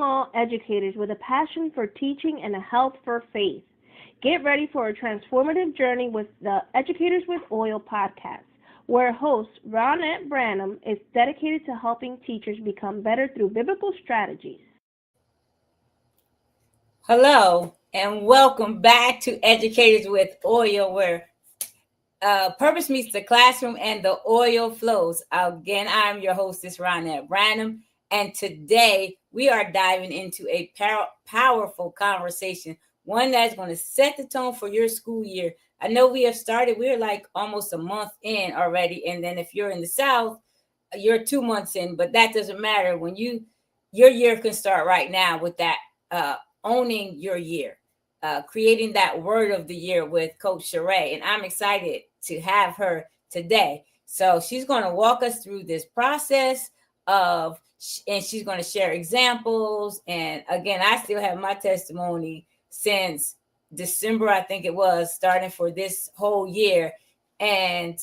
all educators with a passion for teaching and a health for faith. Get ready for a transformative journey with the Educators with Oil podcast, where host Ronette Branham is dedicated to helping teachers become better through biblical strategies. Hello, and welcome back to Educators with Oil, where purpose meets the classroom and the oil flows. Again, I'm your hostess, Ronette Branham, and today we are diving into a powerful conversation, one that's going to set the tone for your school year. I know we have started, we're like almost a month in already, and then if you're in the South, you're 2 months in, but that doesn't matter. When your year can start right now with that owning your year, creating that word of the year with Coach Sheréa, and I'm excited to have her today. So she's going to walk us through this process and she's going to share examples. And again, I still have my testimony since December, I think it was, starting for this whole year. And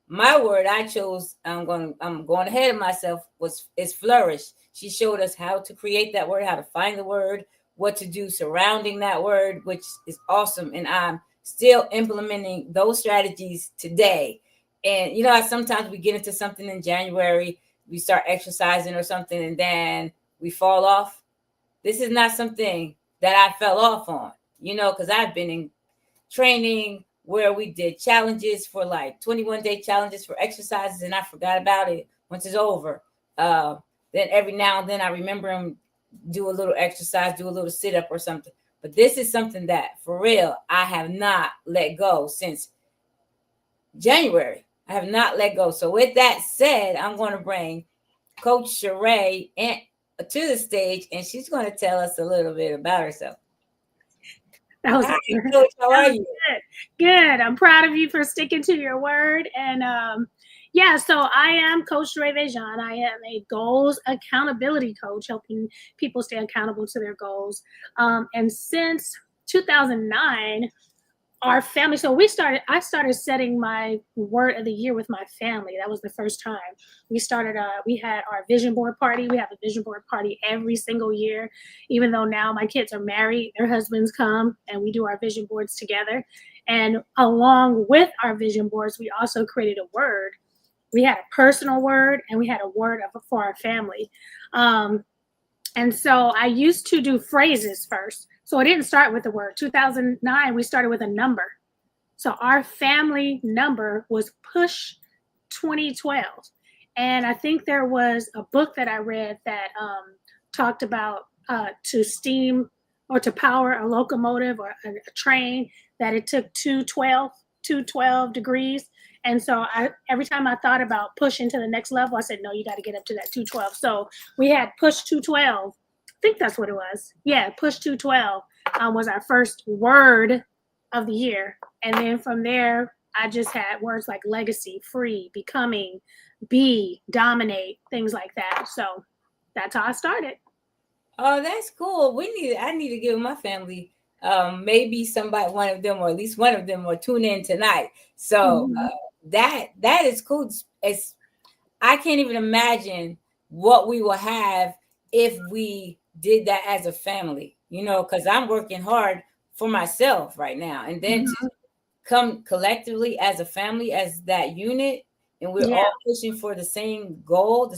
my word I chose, I'm going ahead of myself, is flourish. She showed us how to create that word, how to find the word, what to do surrounding that word, which is awesome. And I'm still implementing those strategies today. And, you know, sometimes we get into something in January, we start exercising or something, and then we fall off. This is not something that I fell off on, you know, because I've been in training where we did challenges for like 21-day challenges for exercises, and I forgot about it once it's over. Then every now and then I remember them, do a little exercise, do a little sit-up or something. But this is something that, for real, I have not let go since January. I have not let go. So with that said, I'm going to bring Coach Sheréa to the stage, and she's going to tell us a little bit about herself. Hi, Coach, how are you? Good. I'm proud of you for sticking to your word. And so I am Coach Sheréa VéJauan. I am a goals accountability coach, helping people stay accountable to their goals. And since 2009, our family, I started setting my word of the year with my family. That was the first time. We had our vision board party. We have a vision board party every single year. Even though now my kids are married, their husbands come and we do our vision boards together. And along with our vision boards, we also created a word. We had a personal word and we had a word for our family. And so I used to do phrases first. So I didn't start with the word. 2009, we started with a number. So our family number was push 2012. And I think there was a book that I read that talked about to steam or to power a locomotive or a train, that it took 212 degrees. And so every time I thought about pushing to the next level, I said, no, you got to get up to that 212. So we had push 212. I think that's what it was. Yeah, push 212 was our first word of the year. And then from there, I just had words like legacy, free, becoming, be, dominate, things like that. So that's how I started. Oh, that's cool. I need to give my family maybe somebody, one of them, or at least one of them, will tune in tonight. So that is cool. I can't even imagine what we will have if we did that as a family, you know, because I'm working hard for myself right now. And then to come collectively as a family, as that unit, and we're all pushing for the same goal,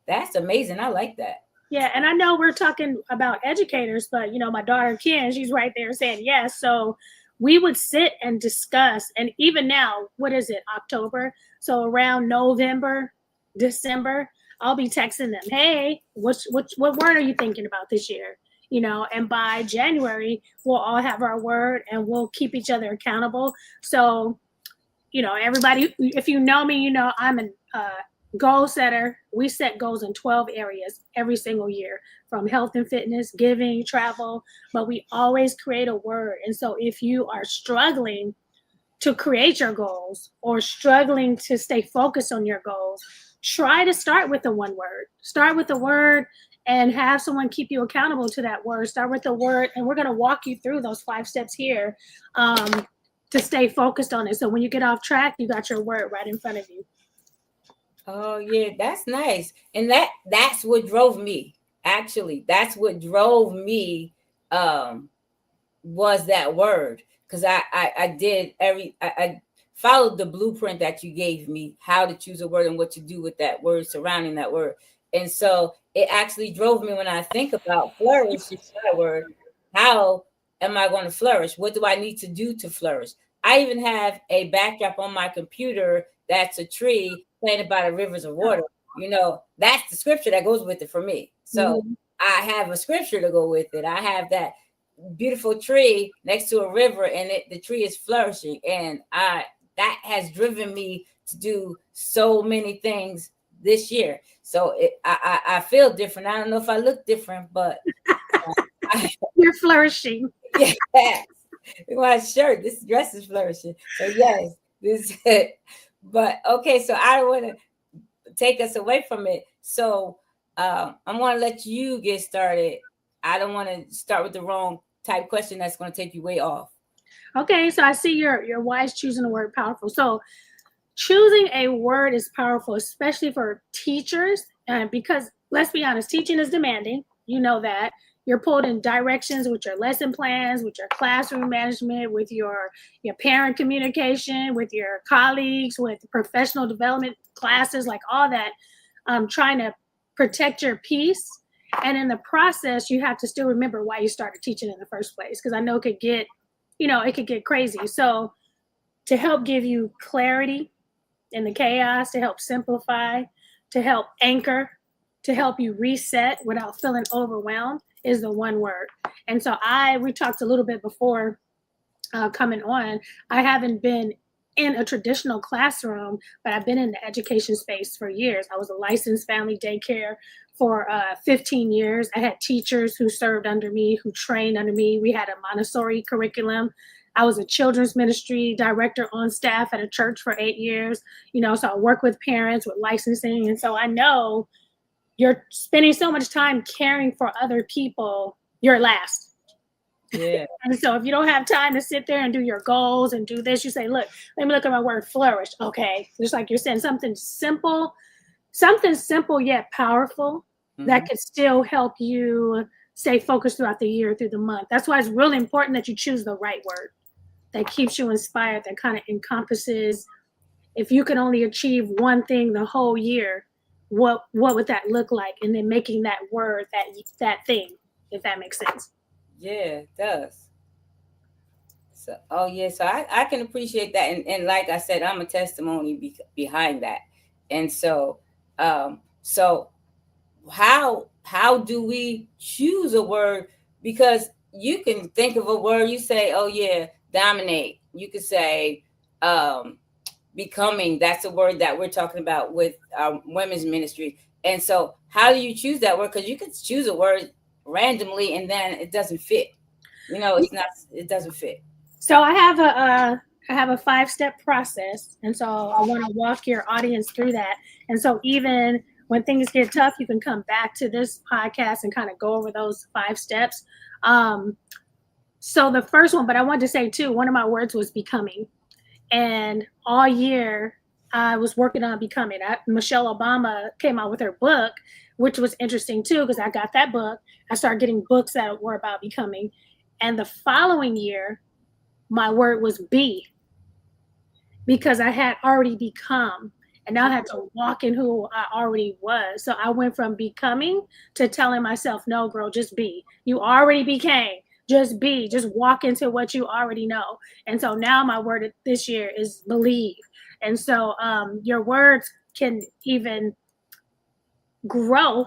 that's amazing. I like that. Yeah, and I know we're talking about educators, but, you know, my daughter, Ken, she's right there saying yes. So we would sit and discuss. And even now, what is it, October? So around November, December, I'll be texting them, hey, what word are you thinking about this year? You know, and by January, we'll all have our word and we'll keep each other accountable. So, you know, everybody, if you know me, you know, I'm a goal setter. We set goals in 12 areas every single year, from health and fitness, giving, travel, but we always create a word. And so if you are struggling to create your goals or struggling to stay focused on your goals, try to start with the one word. Start with the word and have someone keep you accountable to that word. Start with the word, and we're going to walk you through those 5 steps here to stay focused on it. So when you get off track, you got your word right in front of you. Oh yeah, that's nice. And that's what drove me. actually, that's what drove me, was that word. Because I followed the blueprint that you gave me, how to choose a word and what to do with that word surrounding that word. And so it actually drove me when I think about flourish, that word, how am I going to flourish? What do I need to do to flourish? I even have a backdrop on my computer that's a tree planted by the rivers of water. You know, that's the scripture that goes with it for me. So I have a scripture to go with it. I have that beautiful tree next to a river, and the tree is flourishing. And that has driven me to do so many things this year. So I feel different. I don't know if I look different, but you're flourishing. Yes. My shirt, this dress is flourishing. So yes, this. But okay, so I don't want to take us away from it. So I'm going to let you get started. I don't want to start with the wrong type question that's going to take you way off. Okay, so I see your wise choosing the word powerful. So choosing a word is powerful, especially for teachers, because let's be honest, teaching is demanding. You know that. You're pulled in directions with your lesson plans, with your classroom management, with your parent communication, with your colleagues, with professional development classes, like all that, trying to protect your peace. And in the process, you have to still remember why you started teaching in the first place, because I know it could get crazy. So to help give you clarity in the chaos, to help simplify, to help anchor, to help you reset without feeling overwhelmed is the one word. And so we talked a little bit before coming on. I haven't been in a traditional classroom, but I've been in the education space for years. I was a licensed family daycare for 15 years. I had teachers who served under me, who trained under me. We had a Montessori curriculum. I was a children's ministry director on staff at a church for 8 years. So I work with parents with licensing. And so I know you're spending so much time caring for other people, you're last. Yeah. And so if you don't have time to sit there and do your goals and do this, you say, look, let me look at my word flourish. Okay. Just like you're saying, something simple yet powerful that could still help you stay focused throughout the year, through the month. That's why it's really important that you choose the right word that keeps you inspired, that kind of encompasses, if you could only achieve one thing the whole year, what would that look like? And then making that word that thing, if that makes sense. Yeah, it does. So, so I can appreciate that. And like I said, I'm a testimony behind that. And so, so how do we choose a word? Because you can think of a word, you say, oh yeah, dominate. You could say, becoming. That's a word that we're talking about with our women's ministry. And so how do you choose that word? Because you could choose a word randomly and then it doesn't fit. It doesn't fit. So I have a 5-step process. And so I want to walk your audience through that. And so even when things get tough, you can come back to this podcast and kind of go over those 5 steps. So the first one, but I wanted to say too, one of my words was becoming. And all year I was working on becoming. Michelle Obama came out with her book, which was interesting too, because I got that book. I started getting books that were about becoming. And the following year, my word was be, because I had already become. And now I had to walk in who I already was. So I went from becoming to telling myself, no, girl, just be. You already became. Just be. Just walk into what you already know. And so now my word this year is believe. And so your words can even grow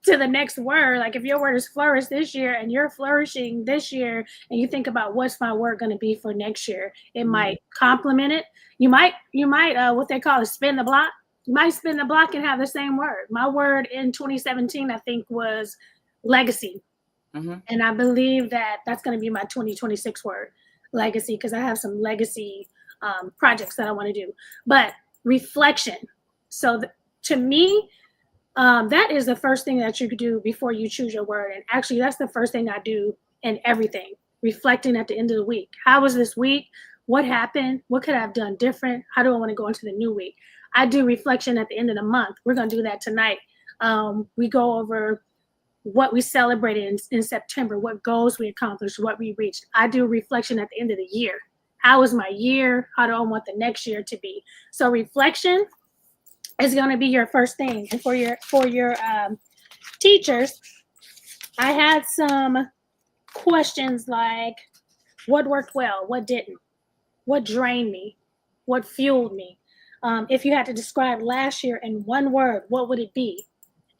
to the next word. Like if your word is flourish this year and you're flourishing this year and you think about what's my word going to be for next year, it might complement it. You might what they call spin the block. You might spin the block and have the same word. My word in 2017, I think, was legacy. And I believe that that's going to be my 2026 word, legacy, because I have some legacy projects that I want to do. But reflection. So to me, that is the first thing that you could do before you choose your word. And actually, that's the first thing I do in everything, reflecting at the end of the week. How was this week? What happened? What could I have done different? How do I want to go into the new week? I do reflection at the end of the month. We're going to do that tonight. We go over what we celebrated in September, what goals we accomplished, what we reached. I do reflection at the end of the year. How was my year? How do I want the next year to be? So reflection is going to be your first thing. And for your teachers, I had some questions like, what worked well? What didn't? What drained me? What fueled me? If you had to describe last year in one word, what would it be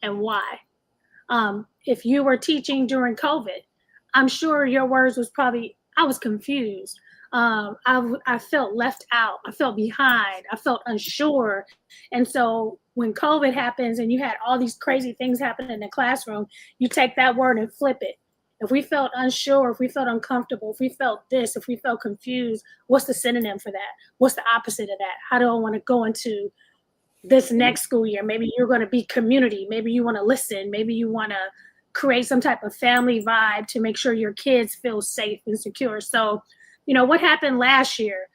and why? If you were teaching during COVID, I'm sure your words was probably, I was confused. I felt left out. I felt behind. I felt unsure. And so when COVID happens and you had all these crazy things happen in the classroom, you take that word and flip it. If we felt unsure, if we felt uncomfortable, if we felt this, if we felt confused, what's the synonym for that? What's the opposite of that? How do I want to go into this next school year? Maybe you're going to be community. Maybe you want to listen. Maybe you want to create some type of family vibe to make sure your kids feel safe and secure. So, you know, what happened last year?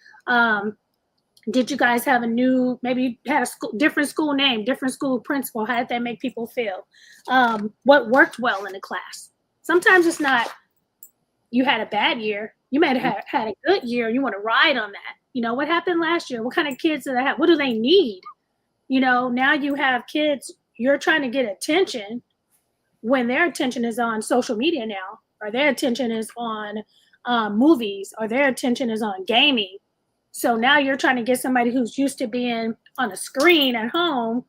Did you guys have maybe you had a different school name, different school principal? How did that make people feel? What worked well in the class? Sometimes it's not you had a bad year. You might have had a good year. You want to ride on that. You know, what happened last year? What kind of kids do they have? What do they need? You know, now you have kids, you're trying to get attention when their attention is on social media now, or their attention is on movies, or their attention is on gaming. So now you're trying to get somebody who's used to being on a screen at home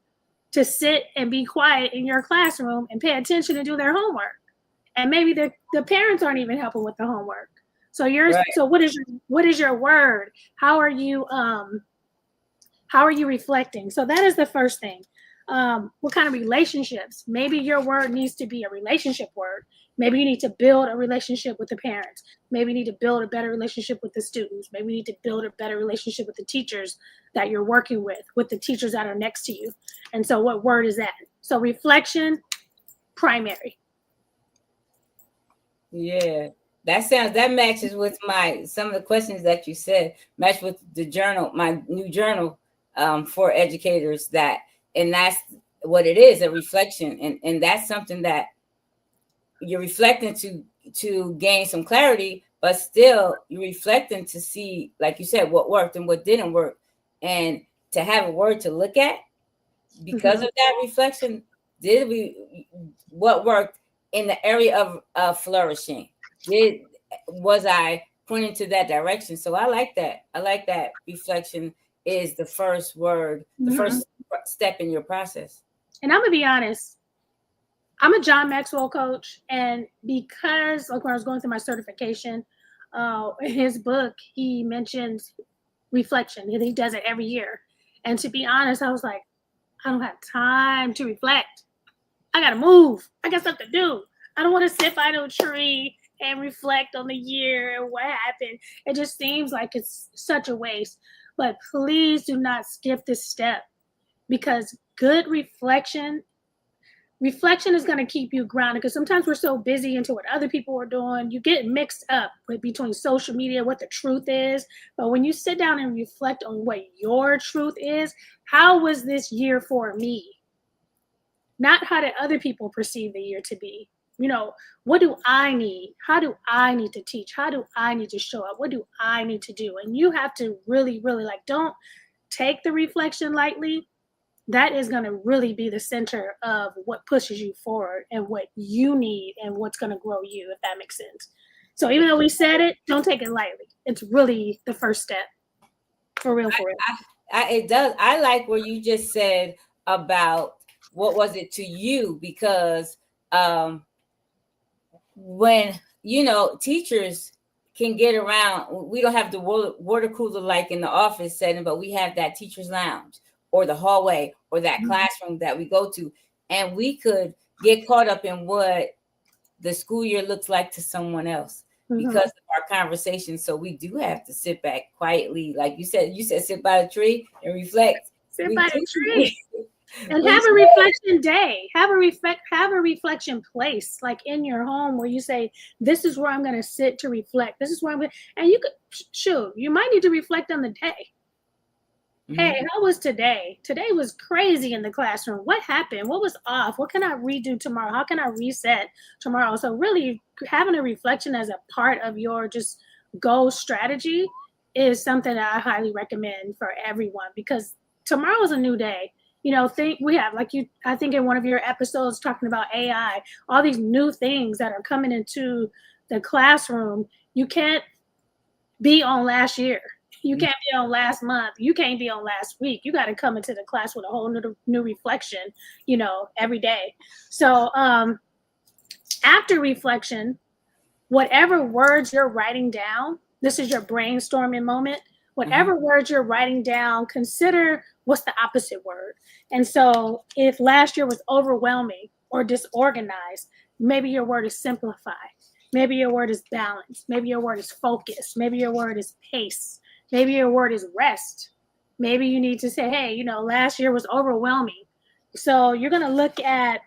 to sit and be quiet in your classroom and pay attention and do their homework. And maybe the parents aren't even helping with the homework. So so what is your word? How are you reflecting? So that is the first thing. What kind of relationships? Maybe your word needs to be a relationship word. Maybe you need to build a relationship with the parents. Maybe you need to build a better relationship with the students. Maybe you need to build a better relationship with the teachers that you're working with the teachers that are next to you. And so what word is that? So reflection, primary. Yeah, that matches with some of the questions that you said, match with the journal, my new journal for educators, and that's what it is, a reflection. And that's something that you're reflecting to gain some clarity, but still you're reflecting to see, like you said, what worked and what didn't work, and to have a word to look at because of that reflection. What worked in the area of flourishing? Was I pointing to that direction? So I like that reflection is the first word, the first step in your process. And I'm gonna be honest, I'm a John Maxwell coach, and because like when I was going through my certification, in his book he mentions reflection, and he does it every year. And to be honest, I was like, I don't have time to reflect. I gotta move. I got stuff to do. I don't want to sit by no tree and reflect on the year and what happened. It just seems like it's such a waste. But please do not skip this step, because good reflection is going to keep you grounded, because sometimes we're so busy into what other people are doing. You get mixed up between social media, what the truth is. But when you sit down and reflect on what your truth is, how was this year for me? Not how did other people perceive the year to be. You know, what do I need? How do I need to teach? How do I need to show up? What do I need to do? And you have to really, really don't take the reflection lightly. That is going to really be the center of what pushes you forward and what you need and what's going to grow you, if that makes sense. So even though we said it, don't take it lightly. It's really the first step. For real, for real. It does. I like what you just said about what was it to you, because when, teachers can get around, we don't have the water cooler like in the office setting, but we have that teacher's lounge or the hallway or that classroom that we go to. And we could get caught up in what the school year looks like to someone else because of our conversation. So we do have to sit back quietly. Like you said sit by a tree and reflect. Sit by a tree. And have a reflection day. Have a reflection place, like in your home, where you say, this is where I'm going to sit to reflect. This is where and you could, you might need to reflect on the day. Hey, how was today? Today was crazy in the classroom. What happened? What was off? What can I redo tomorrow? How can I reset tomorrow? So really having a reflection as a part of your just goal strategy is something that I highly recommend for everyone, because tomorrow is a new day. Think we have, like I think in one of your episodes talking about AI, all these new things that are coming into the classroom. You can't be on last year. You can't be on last month. You can't be on last week. You got to come into the class with a whole new reflection, every day. So after reflection, whatever words you're writing down, this is your brainstorming moment. Whatever words you're writing down, consider what's the opposite word. And so if last year was overwhelming or disorganized, maybe your word is simplify. Maybe your word is balance. Maybe your word is focus. Maybe your word is pace. Maybe your word is rest. Maybe you need to say, hey, last year was overwhelming. So you're going to look at,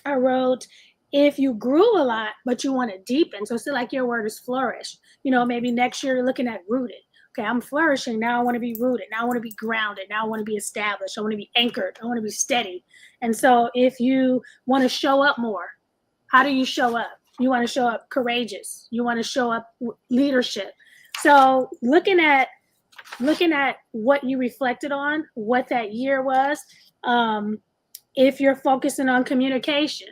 I wrote, if you grew a lot, but you want to deepen. So still like your word is flourish. Maybe next year you're looking at rooted. Okay, I'm flourishing. Now I want to be rooted. Now I want to be grounded. Now I want to be established. I want to be anchored. I want to be steady. And so if you want to show up more, how do you show up? You want to show up courageous. You want to show up leadership. So looking at what you reflected on, what that year was, if you're focusing on communication,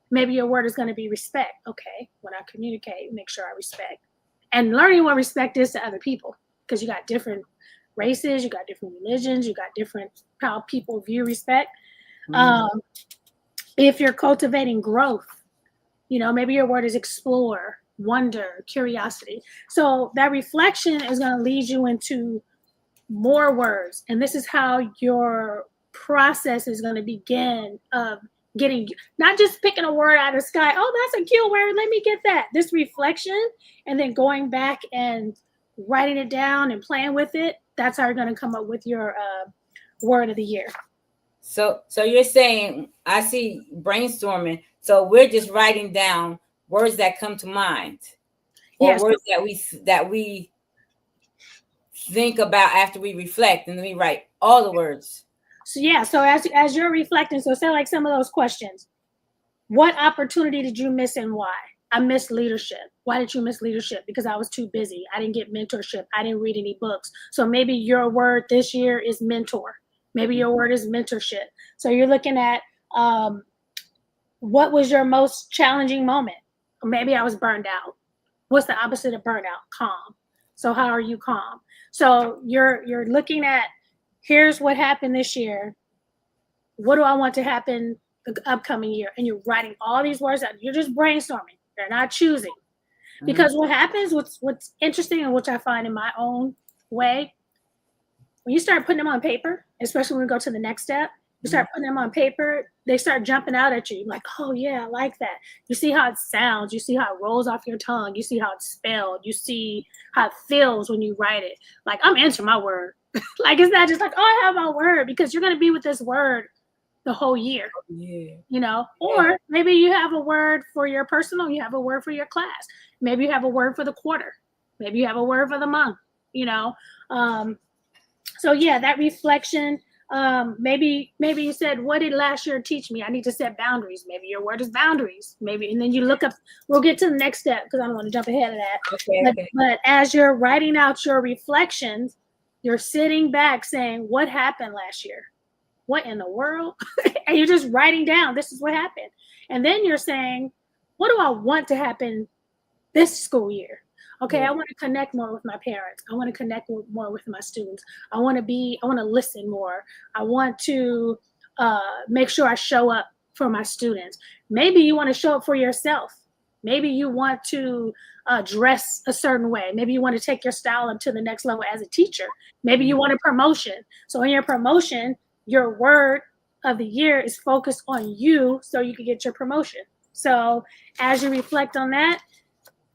maybe your word is going to be respect. Okay, when I communicate, make sure I respect. And learning what respect is to other people, because you got different races, you got different religions, you got different how people view respect. If you're cultivating growth, maybe your word is explore, wonder, curiosity. So that reflection is going to lead you into more words. And this is how your process is going to begin of getting, not just picking a word out of the sky. Oh, that's a cute word. Let me get that. This reflection, and then going back and writing it down and playing with it. That's how you're going to come up with your word of the year. So you're saying, I see brainstorming. So we're just writing down words that come to mind, or words that we think about after we reflect, and then we write all the words. So so as you're reflecting, so say like some of those questions, what opportunity did you miss and why? I missed leadership. Why did you miss leadership? Because I was too busy. I didn't get mentorship. I didn't read any books. So maybe your word this year is mentor. Maybe your word is mentorship. So you're looking at what was your most challenging moment? Or maybe I was burned out. What's the opposite of burnout? Calm. So how are you calm? So you're looking at, here's what happened this year. What do I want to happen the upcoming year? And you're writing all these words out. You're just brainstorming. You're not choosing. Because what happens, what's interesting, and which I find in my own way, when you start putting them on paper, especially when we go to the next step, you start putting them on paper, they start jumping out at you. Like, oh yeah, I like that. You see how it sounds. You see how it rolls off your tongue. You see how it's spelled. You see how it feels when you write it. Like, I'm answering my word. Like, it's not just like, oh, I have my word, because you're going to be with this word the whole year. Or maybe you have a word for your personal, you have a word for your class. Maybe you have a word for the quarter. Maybe you have a word for the month, So yeah, that reflection, maybe you said, what did last year teach me? I need to set boundaries. Maybe your word is boundaries. Maybe, and then you look up, we'll get to the next step because I don't want to jump ahead of that. But as you're writing out your reflections, you're sitting back saying, what happened last year? What in the world? And you're just writing down, this is what happened. And then you're saying, what do I want to happen this school year? Okay, I want to connect more with my parents. I want to connect more with my students. I want to listen more. I want to make sure I show up for my students. Maybe you want to show up for yourself. Maybe you want to dress a certain way. Maybe you want to take your style up to the next level as a teacher. Maybe you want a promotion. So in your promotion, your word of the year is focused on you so you can get your promotion. So as you reflect on that,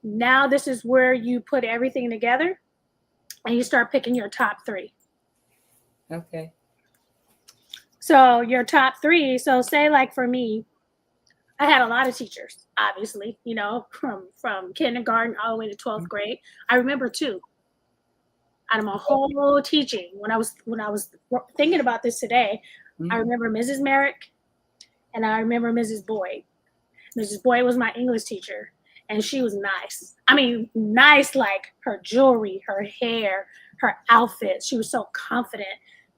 now this is where you put everything together and you start picking your top 3. Okay. So your top 3, so say like for me, I had a lot of teachers, obviously, from kindergarten all the way to 12th grade. I remember 2. out of my whole teaching. When I was thinking about this today, I remember Mrs. Merrick and I remember Mrs. Boyd. Mrs. Boyd was my English teacher, and she was nice. I mean, nice, like her jewelry, her hair, her outfits. She was so confident.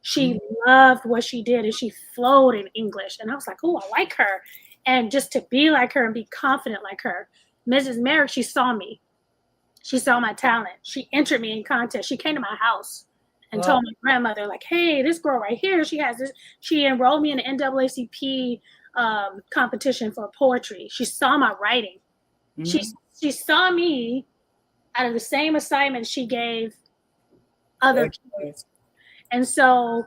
She loved what she did, and she flowed in English. And I was like, oh, I like her. And just to be like her and be confident like her. Mrs. Merrick, she saw me. She saw my talent. She entered me in contests. She came to my house and told my grandmother, like, hey, this girl right here, she has this. She enrolled me in the NAACP competition for poetry. She saw my writing. She saw me out of the same assignment she gave other kids. And so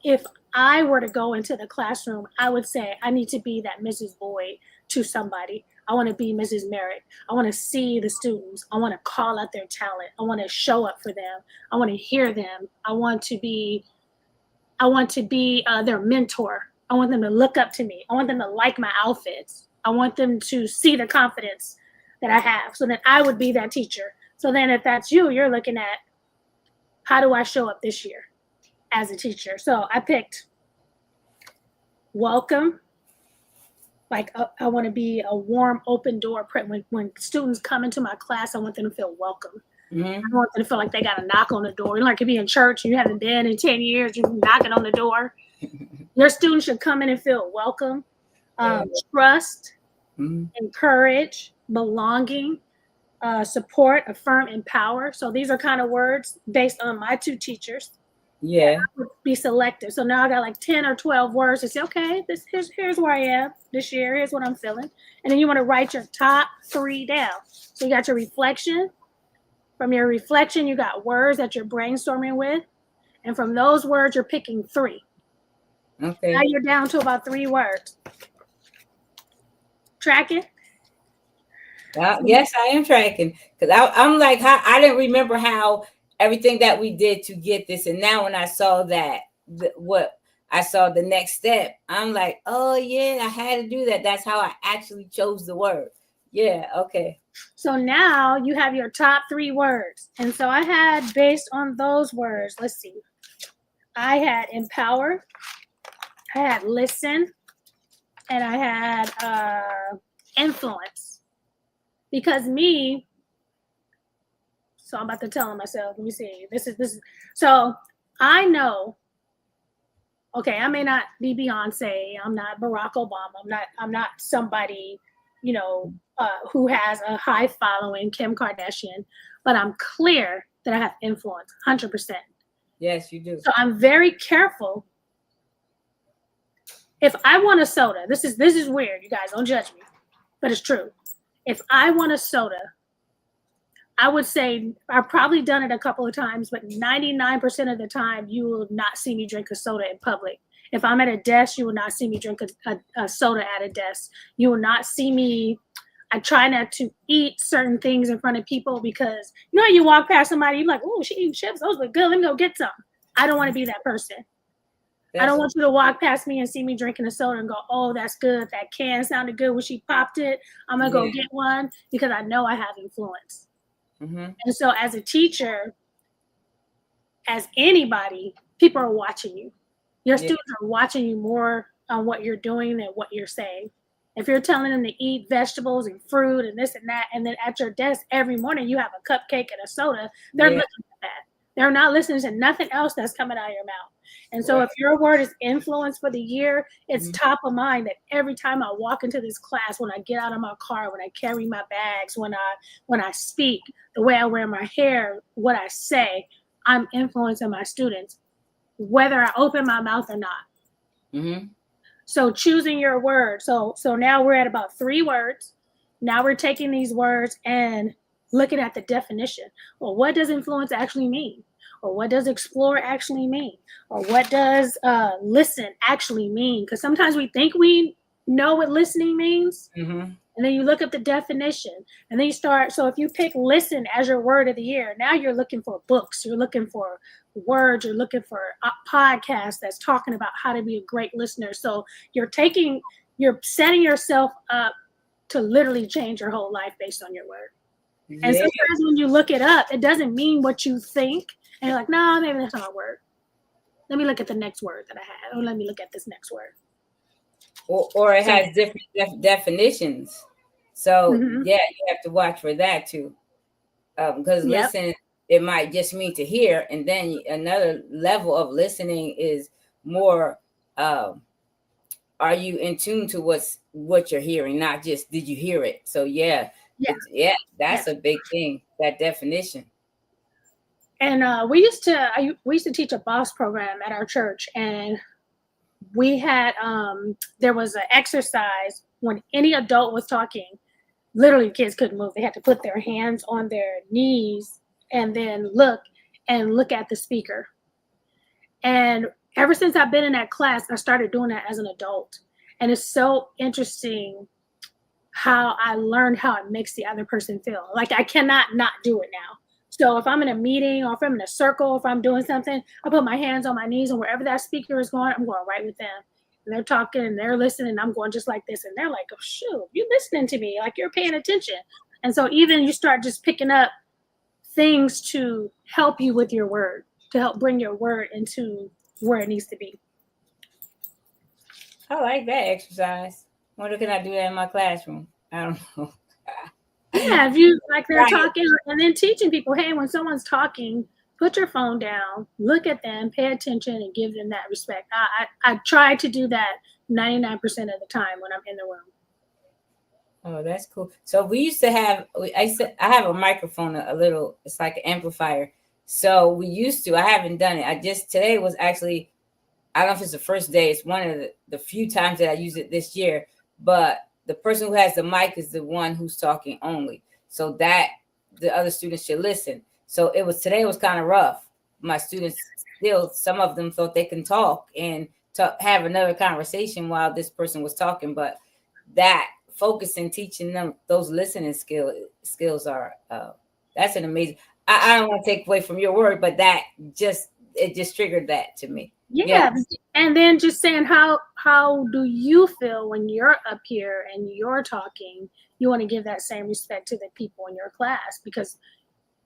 if I were to go into the classroom, I would say I need to be that Mrs. Boyd to somebody. I want to be Mrs. Merrick. I want to see the students. I want to call out their talent. I want to show up for them. I want to hear them. I want to be their mentor. I want them to look up to me. I want them to like my outfits. I want them to see the confidence that I have, so that I would be that teacher. So then if that's you, you're looking at, how do I show up this year as a teacher? So I picked welcome. Like I want to be a warm, open door. When students come into my class, I want them to feel welcome. I want them to feel like they got a knock on the door. You know, like you be in church and you haven't been in 10 years, you're knocking on the door. Your students should come in and feel welcome, trust, encourage, belonging, support, affirm, empower. So these are kind of words based on my two teachers. Yeah, I would be selective. So now I got like 10 or 12 words to say, okay, here's where I am this year. Here's what I'm feeling. And then you want to write your top 3 down. So you got your reflection. From your reflection, you got words that you're brainstorming with. And from those words, you're picking 3. Okay. Now you're down to about 3 words. Tracking? Yes, I am tracking. Because I'm like, I didn't remember how everything that we did to get this. And now when I saw that, what I saw the next step, I'm like, oh, yeah, I had to do that. That's how I actually chose the word. Yeah, okay. So now you have your top 3 words. And so I had, based on those words, let's see. I had empower, I had listen, and I had influence. Because me, so I'm about to tell myself, let me see. This is so I know, okay, I may not be Beyonce, I'm not Barack Obama, I'm not somebody, you know, who has a high following, Kim Kardashian, but I'm clear that I have influence, 100%. Yes, you do. So I'm very careful. If I want a soda, this is weird, you guys, don't judge me, but it's true. If I want a soda, I would say I've probably done it a couple of times, but 99% of the time, you will not see me drink a soda in public. If I'm at a desk, you will not see me drink a soda at a desk. You will not see me. I try not to eat certain things in front of people because, you know, you walk past somebody, you're like, oh, she eating chips. Those look good. Let me go get some. I don't want to be that person. I don't want you to walk past me and see me drinking a soda and go, oh, that's good. That can sounded good when she popped it. I'm going to go get one because I know I have influence. And so as a teacher, as anybody, people are watching you. Your students are watching you more on what you're doing than what you're saying. If you're telling them to eat vegetables and fruit and this and that, and then at your desk every morning you have a cupcake and a soda, they're looking at that. They're not listening to nothing else that's coming out of your mouth. And so if your word is influence for the year, it's top of mind that every time I walk into this class, when I get out of my car, when I carry my bags, when I speak, the way I wear my hair, what I say, I'm influencing my students, whether I open my mouth or not. So choosing your word. So now we're at about 3 words. Now we're taking these words and looking at the definition. Well, what does influence actually mean? Or what does explore actually mean? Or what does listen actually mean? Because sometimes we think we know what listening means. And then you look up the definition and then you start. So if you pick listen as your word of the year, now you're looking for books, you're looking for words, you're looking for a podcast that's talking about how to be a great listener. So you're setting yourself up to literally change your whole life based on your word. And sometimes when you look it up, it doesn't mean what you think. And you're like, no, maybe that's not a word. Let me look at the next word that I had, or let me look at this next word. Or it has different definitions. So yeah, you have to watch for that too. Because listen, it might just mean to hear, and then another level of listening is more. Are you in tune to what you're hearing, not just did you hear it? So that's a big thing, that definition. And we used to teach a boss program at our church, and we had there was an exercise when any adult was talking. Literally, kids couldn't move. They had to put their hands on their knees and then look at the speaker. And ever since I've been in that class, I started doing that as an adult. And it's so interesting how I learned how it makes the other person feel. Like, I cannot not do it now. So if I'm in a meeting, or if I'm in a circle, if I'm doing something, I put my hands on my knees, and wherever that speaker is going, I'm going right with them. And they're talking and they're listening, and I'm going just like this. And they're like, oh, shoot, you're listening to me. Like, you're paying attention. And so even you start just picking up things to help you with your word, to help bring your word into where it needs to be. I like that exercise. Wonder can I do that in my classroom? I don't know. Yeah, if you like they're talking, and then teaching people, hey, when someone's talking, put your phone down, look at them, pay attention, and give them that respect. I try to do that 99% of the time when I'm in the room. Oh, that's cool. So we used to have, I have a microphone, a little, it's like an amplifier. So we used to, I haven't done it. Today was actually, I don't know if it's the first day. It's one of the few times that I use it this year, but the person who has the mic is the one who's talking only. So that the other students should listen. So today was kind of rough. My students some of them thought they can talk and have another conversation while this person was talking, but that focusing, teaching them those listening skills are, that's an amazing, I don't want to take away from your word, but it just triggered that to me. Yeah. And then just saying, how do you feel when you're up here and you're talking? You want to give that same respect to the people in your class, because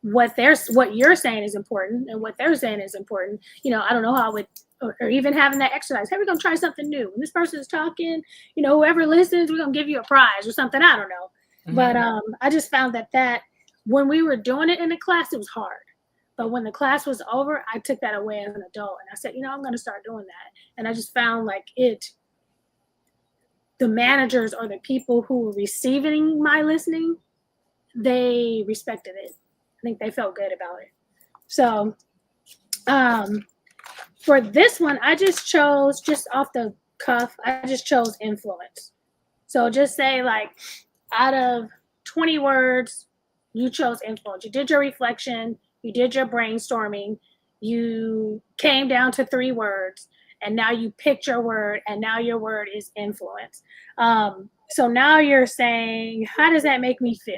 what you're saying is important, and what they're saying is important. I don't know how or even having that exercise. Hey, we're going to try something new. When this person is talking, whoever listens, we're going to give you a prize or something. I don't know. Mm-hmm. But I just found that when we were doing it in the class, it was hard. But when the class was over, I took that away as an adult. And I said, I'm going to start doing that. And I just found the managers or the people who were receiving my listening, they respected it. I think they felt good about it. So for this one, I just chose, just off the cuff, I just chose influence. So just say, like, out of 20 words, you chose influence. You did your reflection. You did your brainstorming, you came down to 3 words, and now you picked your word, and now your word is influence. So now you're saying, how does that make me feel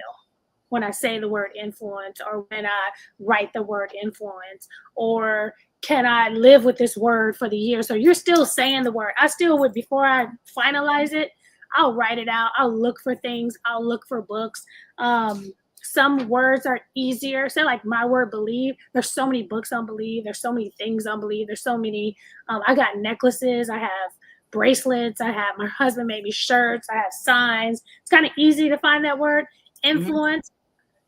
when I say the word influence, or when I write the word influence, or can I live with this word for the year? So you're still saying the word. I still would, before I finalize it, I'll write it out. I'll look for things. I'll look for books. Some words are easier. Say, like, my word believe. There's so many books on believe. There's so many things on believe. There's so many. I got necklaces. I have bracelets. I have, my husband made me shirts. I have signs. It's kind of easy to find that word. Influence.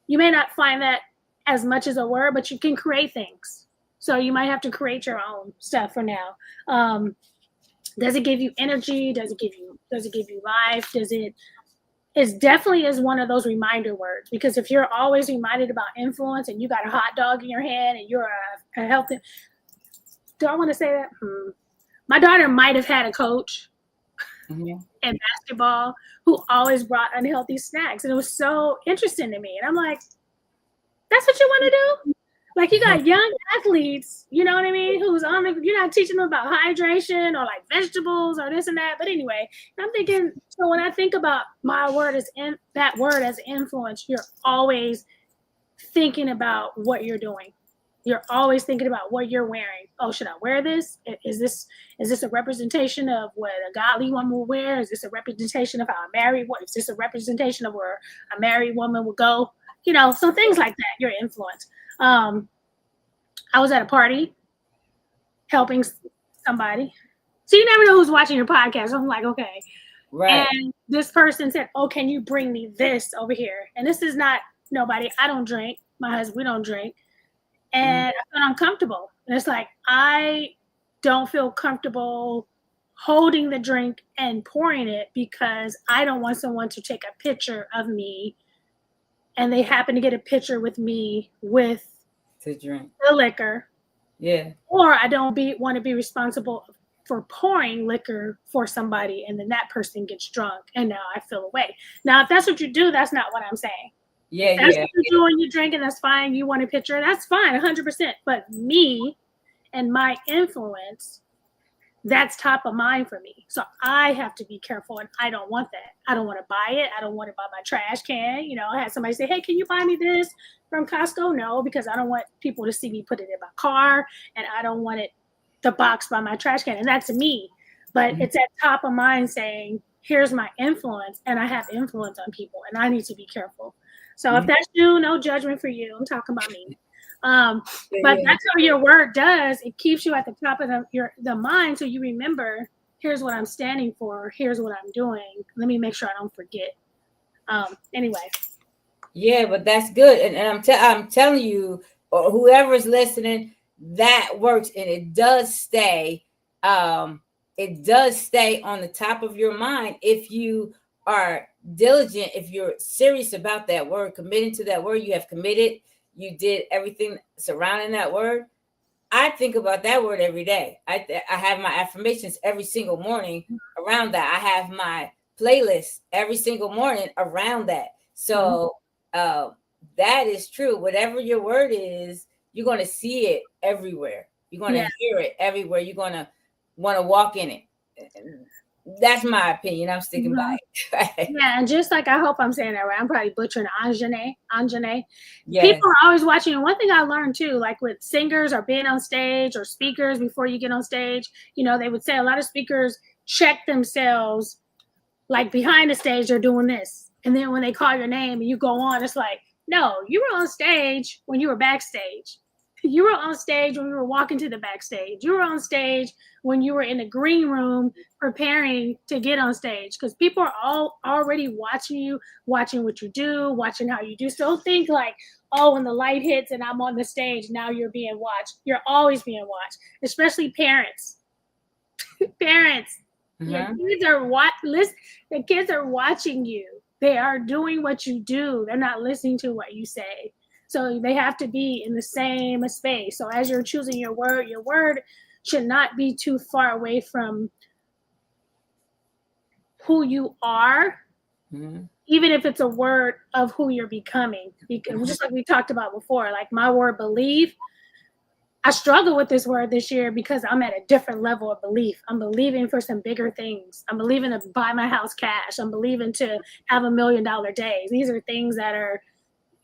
You may not find that as much as a word, but you can create things. So you might have to create your own stuff for now. Does it give you energy? Does it give you life? It definitely is one of those reminder words, because if you're always reminded about influence and you got a hot dog in your hand and you're a healthy, do I want to say that? My daughter might have had a coach in basketball who always brought unhealthy snacks. And it was so interesting to me. And I'm like, that's what you want to do? Like, you got young athletes, you know what I mean, who's you're not teaching them about hydration or like vegetables or this and that. But anyway, I'm thinking, so when I think about my word that word as influence, you're always thinking about what you're doing. You're always thinking about what you're wearing. Oh, should I wear this? Is this a representation of what a godly woman will wear? Is this a representation of how a married woman? Is this a representation of where a married woman will go? So things like that, your influence. I was at a party helping somebody. So you never know who's watching your podcast. I'm like, okay. Right. And this person said, oh, can you bring me this over here? And this is not nobody. I don't drink. My husband, we don't drink. And I felt uncomfortable. And it's like, I don't feel comfortable holding the drink and pouring it because I don't want someone to take a picture of me and they happen to get a picture with me with to drink the liquor. Yeah. Or I don't want to be responsible for pouring liquor for somebody and then that person gets drunk and now I feel away. Now, if that's what you do, that's not what I'm saying. Yeah, that's what you do when you're drinking, that's fine. You want a picture, that's fine, 100%. But me and my influence, that's top of mind for me. So I have to be careful and I don't want that. I don't want to buy it. I don't want to buy my trash can. You know, I had somebody say, hey, can you buy me this from Costco? No, because I don't want people to see me put it in my car and I don't want it the box by my trash can. And that's me. But it's at top of mind saying, here's my influence and I have influence on people and I need to be careful. So if that's you, no judgment for you. I'm talking about me. But that's how your word does. It keeps you at the top of the mind. So you remember, here's what I'm standing for. Here's what I'm doing. Let me make sure I don't forget. Anyway. Yeah, but that's good. And I'm telling you, or whoever's listening, that works. And it does stay on the top of your mind if you are diligent, if you're serious about that word, committing to that word. You have committed. You did everything surrounding that word. I think about that word every day. I have my affirmations every single morning around that. I have my playlist every single morning around that. So that is true. Whatever your word is, you're going to see it everywhere. You're going to hear it everywhere. You're going to want to walk in it. That's my opinion. I'm sticking by it. Right? Yeah, and just like I hope I'm saying that right. I'm probably butchering Anjane. Yes. People are always watching. And one thing I learned too, like with singers or being on stage or speakers before you get on stage, you know, they would say a lot of speakers check themselves like behind the stage, they're doing this. And then when they call your name and you go on, it's like, no, you were on stage when you were backstage. You were on stage when you were walking to the backstage. You were on stage when you were in the green room preparing to get on stage because people are all already watching you, watching what you do, watching how you do. So don't think like, oh, when the light hits and I'm on the stage, now you're being watched. You're always being watched, especially parents. Parents, your kids are the kids are watching you. They are doing what you do. They're not listening to what you say. So they have to be in the same space. So as you're choosing your word should not be too far away from who you are, even if it's a word of who you're becoming. Because just like we talked about before, like my word believe, I struggle with this word this year because I'm at a different level of belief. I'm believing for some bigger things. I'm believing to buy my house cash. I'm believing to have $1 million days. These are things that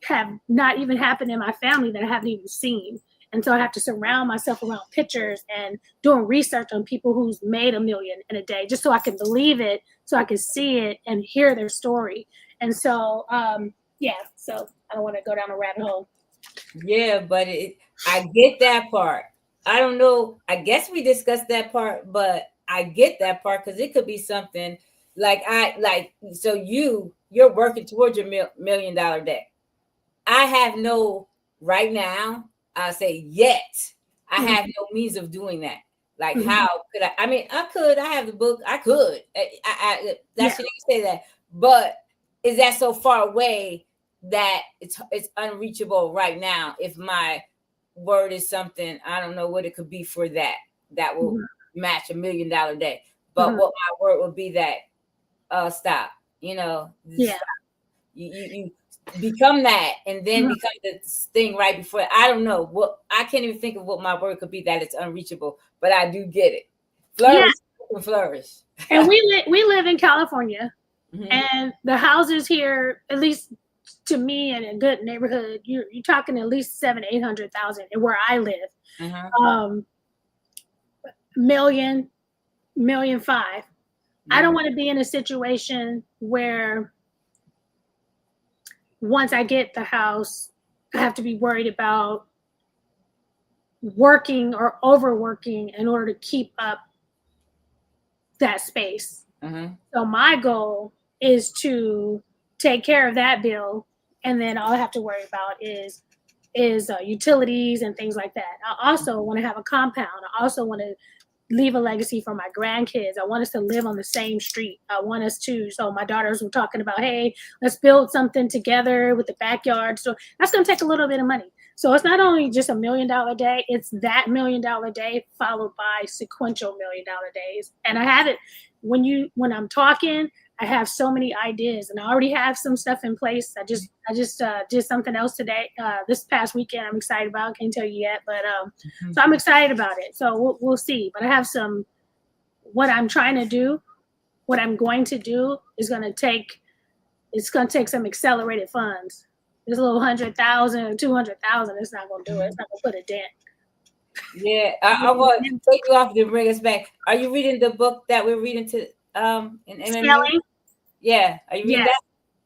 have not even happened in my family that I haven't even seen. And so I have to surround myself around pictures and doing research on people who's made $1 million in a day, just so I can believe it, so I can see it and hear their story. And so, so I don't want to go down a rabbit hole. Yeah, but I get that part. I don't know. I guess we discussed that part, but I get that part because it could be something so you're working towards your $1 million day. I have no right now. I'll say yet. I have no means of doing that. Like how could I? I mean, I could. I have the book. I could. That's you say that. But is that so far away that it's unreachable right now? If my word is something, I don't know what it could be for that will match $1 million day. But what my word would be that stop. You know. Stop. You become that and then become the thing right before. I don't know what, I can't even think of what my word could be that it's unreachable, but I do get it. Flourish. And we live in California, and the houses here, at least to me, in a good neighborhood, you're talking at least 700,000-800,000, and where I live, $1.5 million. I don't want to be in a situation where once I get the house, I have to be worried about working or overworking in order to keep up that space. So my goal is to take care of that bill, and then all I have to worry about is utilities and things like that. I also want to have a compound. I also want to leave a legacy for my grandkids. I want us to live on the same street. I want us to, so my daughters were talking about, hey, let's build something together with the backyard. So that's going to take a little bit of money. So it's not only just $1 million day, it's that $1 million day followed by sequential $1 million days. And I have it when I'm talking, I have so many ideas, and I already have some stuff in place. I just did something else today, this past weekend. I'm excited about. Can't tell you yet, but so I'm excited about it. So we'll see. But I have what I'm trying to do, what I'm going to do is going to take. It's going to take some accelerated funds. This little 100,000 or 200,000, it's not going to do it. It's not going to put a dent. Yeah, I want to take you off to bring us back. Are you reading the book that we're reading to in MMA? Scaling? Yeah, are you reading that?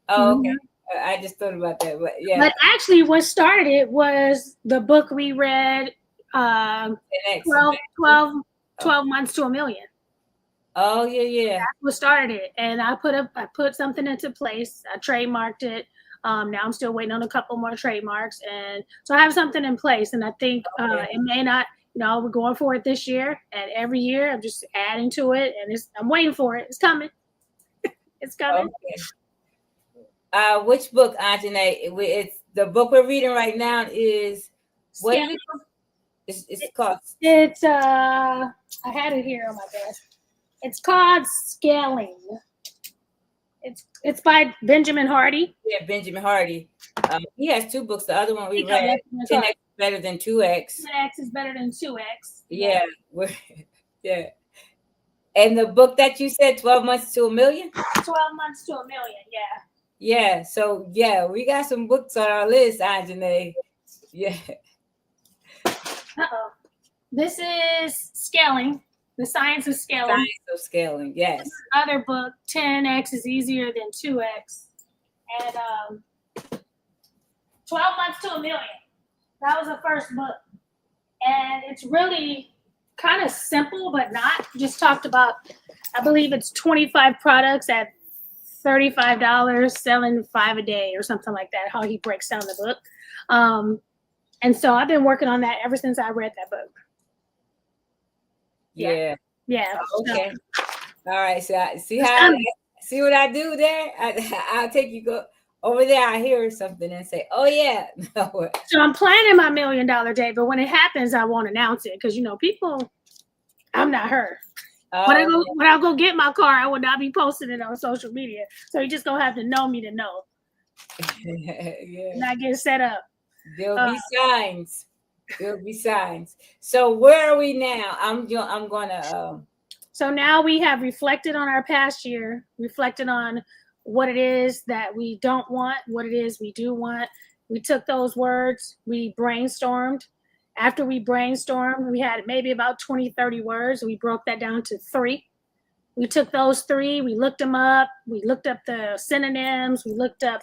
Oh, okay. I just thought about that, but yeah. But actually, what started it was the book we read, 12 months to $1 million. Oh yeah. That's what started it, and I put something into place. I trademarked it. Now I'm still waiting on a couple more trademarks, and so I have something in place. And I think it may not. We're going for it this year, and every year I'm just adding to it, and I'm waiting for it. It's coming. It's coming. Okay. Which book, Anjanae? It's the book we're reading right now. Is what is it? It's called. It's I had it here on my desk. It's called Scaling. It's by Benjamin Hardy. Yeah, Benjamin Hardy. He has 2 books. The other one we read, 10x is better than 2x. 10x is better than 2x. Yeah. Yeah. And the book that you said, 12 months to $1 million? 12 months to $1 million, yeah. Yeah. So yeah, we got some books on our list, Anjanae. Yeah. This is Scaling. The Science of Scaling. Science of Scaling, yes. Other book, 10x is easier than 2x. And 12 months to $1 million. That was the first book. And it's really kind of simple, but not. Just talked about, I believe it's 25 products at $35, selling 5 a day or something like that, how he breaks down the book. And so I've been working on that ever since I read that book. Yeah. Okay. All right. So see what I do there? I'll take you over there. I hear something and say, "Oh yeah." So I'm planning my $1 million day, but when it happens, I won't announce it because people. I'm not her. When I go get my car, I will not be posting it on social media. So you just gonna have to know me to know. Yeah. Not get set up. There'll be signs. There'll be signs. So where are we now? I'm gonna. So now we have reflected on our past year, reflected on what it is that we don't want, what it is we do want. We took those words, we brainstormed. After we brainstormed, we had maybe about 20, 30 words. We broke that down to 3. We took those 3, we looked them up. We looked up the synonyms. We looked up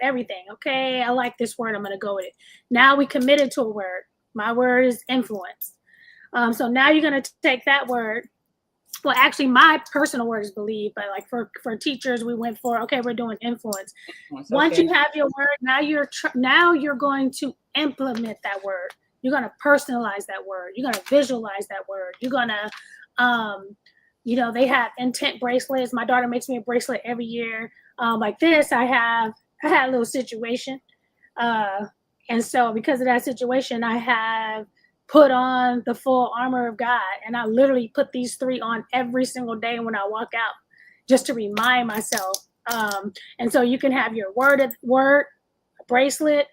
everything. Okay, I like this word. I'm going to go with it. Now we committed to a word. My word is influence. So now you're going to take that word. Well, actually, my personal word is believe, but like for teachers, we went for, okay, we're doing influence. Once you have your word, now you're going to implement that word. You're going to personalize that word. You're going to visualize that word. You're going to, they have intent bracelets. My daughter makes me a bracelet every year. Like this, I had a little situation. And so because of that situation, I have put on the full armor of God. And I literally put these 3 on every single day when I walk out, just to remind myself. And so you can have your word bracelet.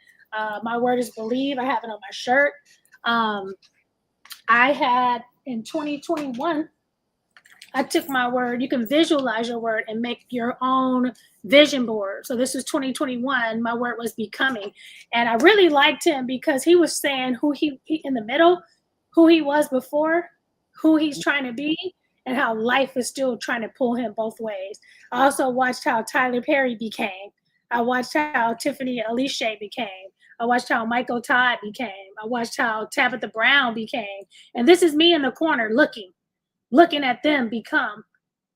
My word is believe. I have it on my shirt. I had in 2021, I took my word. You can visualize your word and make your own vision board. So this is 2021. My word was becoming. And I really liked him because he was saying who he in the middle, who he was before, who he's trying to be, and how life is still trying to pull him both ways. I also watched how Tyler Perry became. I watched how Tiffany Alicia became. I watched how Michael Todd became. I watched how Tabitha Brown became. And this is me in the corner looking at them become.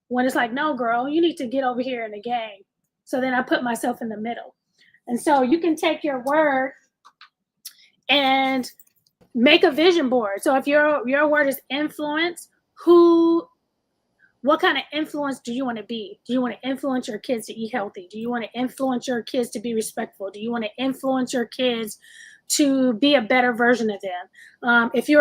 When it's like, no, girl, you need to get over here in the game. So then I put myself in the middle. And so you can take your word and make a vision board. So if your word is influence, what kind of influence do you want to be? Do you want to influence your kids to eat healthy? Do you want to influence your kids to be respectful? Do you want to influence your kids to be a better version of them? If you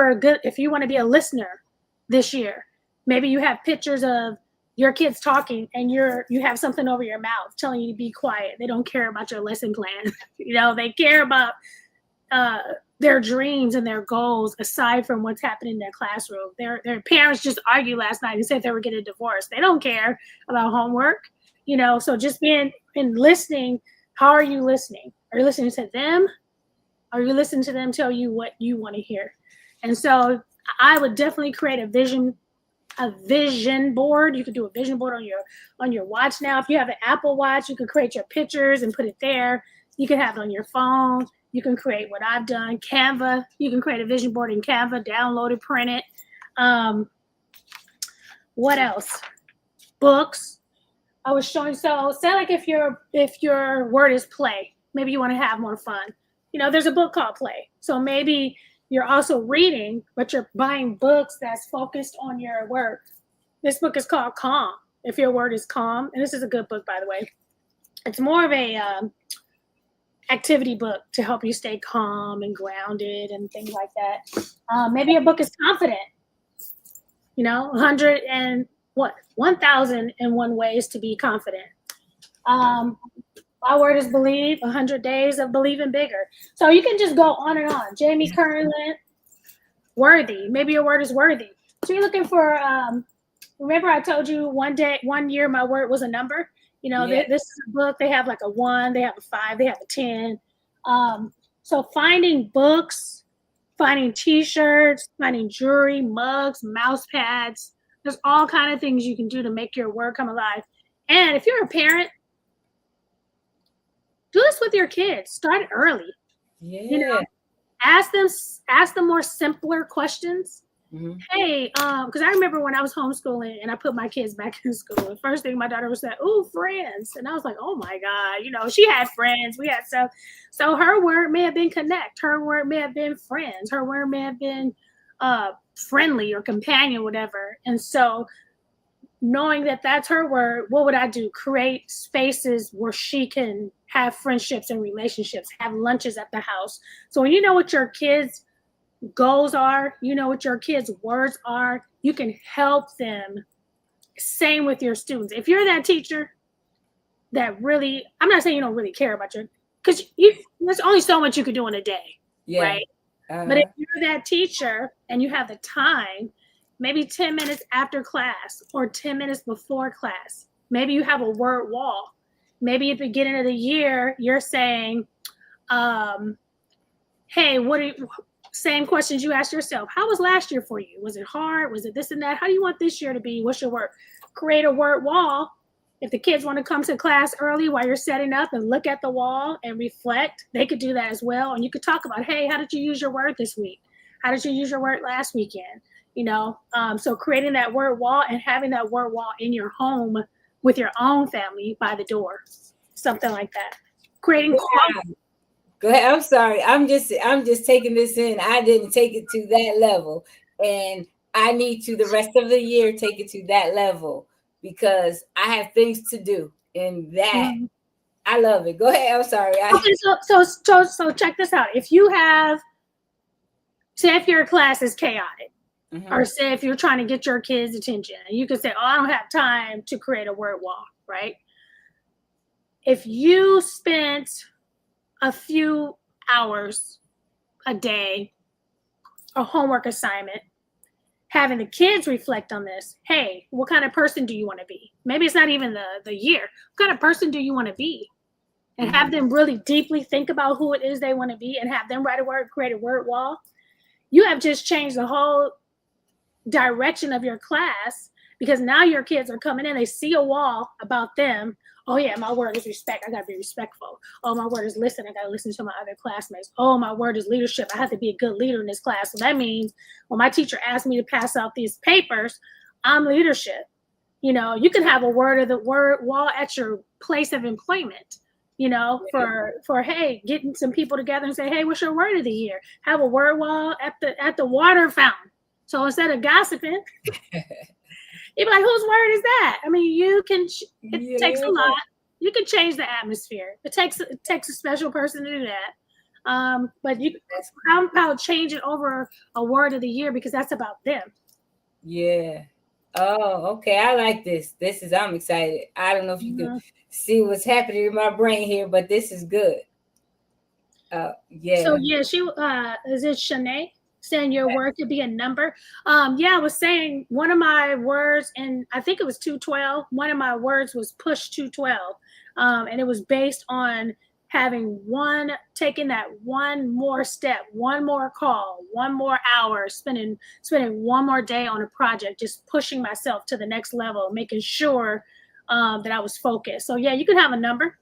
want to be a listener this year, maybe you have pictures of your kids talking and you have something over your mouth telling you to be quiet. They don't care about your lesson plan. They care about their dreams and their goals aside from what's happening in their classroom. Their parents just argued last night and said they were getting divorced. They don't care about homework, so just being and listening. How are you listening? Are you listening to them? Are you listening to them tell you what you want to hear? And so I would definitely create a vision board. You could do a vision board on your watch now. If you have an Apple Watch, you could create your pictures and put it there. You can have it on your phone. You can create what I've done. Canva. You can create a vision board in Canva, download it, print it. What else? Books. I was showing. So say like if your word is play, maybe you want to have more fun. There's a book called Play. So maybe you're also reading, but you're buying books that's focused on your word. This book is called Calm. If your word is calm, and this is a good book, by the way. It's more of a activity book to help you stay calm and grounded and things like that. Maybe your book is confident. 1001 ways to be confident. My word is believe. 100 days of believing bigger. So you can just go on and on. Jamie Kerlin, worthy. Maybe your word is worthy. So you're looking for. Remember, I told you one year, my word was a number. This is a book. They have like a 1, they have a 5, they have a 10. So finding books, finding T-shirts, finding jewelry, mugs, mouse pads. There's all kind of things you can do to make your word come alive. And if you're a parent, do this with your kids. Start early. Yeah. Ask them more simpler questions. Mm-hmm. Hey, because I remember when I was homeschooling and I put my kids back in school, the first thing my daughter was saying, "Ooh, friends," and I was like, "Oh my God!" She had friends. We had stuff. So her word may have been connect. Her word may have been friends. Her word may have been friendly or companion, whatever. And so, knowing that that's her word, what would I do? Create spaces where she can have friendships and relationships, have lunches at the house. So when you know what your kids' goals are, what your kids' words are, you can help them. Same with your students. If you're that teacher that really, I'm not saying you don't really care about because there's only so much you could do in a day, right? But if you're that teacher and you have the time, maybe 10 minutes after class or 10 minutes before class, maybe you have a word wall. Maybe at the beginning of the year, you're saying, hey, same questions you asked yourself. How was last year for you? Was it hard? Was it this and that? How do you want this year to be? What's your word? Create a word wall. If the kids want to come to class early while you're setting up and look at the wall and reflect, they could do that as well. And you could talk about, hey, how did you use your word this week? How did you use your word last weekend? So creating that word wall and having that word wall in your home with your own family by the door, something like that. Creating. Go ahead. I'm sorry. I'm just taking this in. I didn't take it to that level, and I need to the rest of the year take it to that level because I have things to do, and that I love it. Go ahead. I'm sorry. Okay, so check this out. If you have, say, if your class is chaotic. Mm-hmm. Or say if you're trying to get your kids' attention, and you can say, "Oh, I don't have time to create a word wall," right? If you spent a few hours a day, a homework assignment, having the kids reflect on this, hey, what kind of person do you want to be? Maybe it's not even the year. What kind of person do you want to be? And have them really deeply think about who it is they want to be and have them write a word, create a word wall. You have just changed the whole direction of your class because now your kids are coming in, they see a wall about them Oh yeah, my word is respect. I gotta be respectful. Oh, my word is listen. I gotta listen to my other classmates. Oh, my word is leadership. I have to be a good leader in this class. So that means when my teacher asked me to pass out these papers, I'm leadership. You know, you can have a word of the word wall at your place of employment. You know, for hey, getting some people together and say, hey, what's your word of the year? Have a word wall at the water fountain. So instead of gossiping, you'd be like, whose word is that? I mean, you can. It takes a lot. You can change the atmosphere. It takes a special person to do that. But how about change it over a word of the year, because that's about them. Yeah. Oh, okay. I like this. I'm excited. I don't know if you can see what's happening in my brain here, but this is good. Yeah. So yeah, she is it Shanae saying your word could be a number? Yeah, I was saying one of my words, and I think it was 212. One of my words was push 212, and it was based on taking that one more step, one more call, one more hour, spending one more day on a project, just pushing myself to the next level, making sure that I was focused. So yeah, you can have a number.